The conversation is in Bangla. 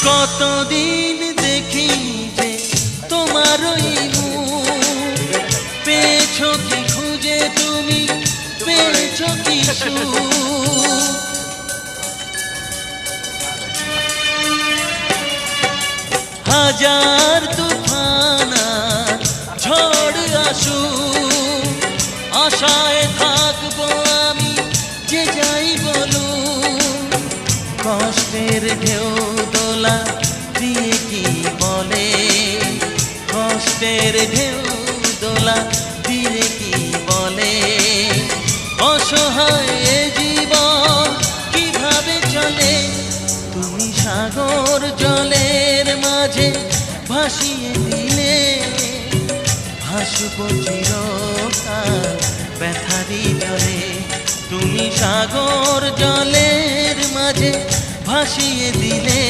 কতদিন দেখিনি যে তোমার ওই মুখ, পেয়েছো কি খুঁজে তুমি, পেয়েছো কি সুখ? হাজার তুফান আর ঝড় আসুক, আশায় থাকবো আমি যে যাই বলুক। কষ্টের ঢেউ দোলা দিয়ে কি বলে, কষ্টের ঢেউ দোলা দিয়ে কি বলে, অসহায় এ জীবন কিভাবে চলে। তুমি সাগর জলের মাঝে ভাসিয়ে দিলে, ভাসবো চিরকাল ব্যথারি জলে। তুমি সাগর জলের মাঝে ভাসিয়ে দিলে,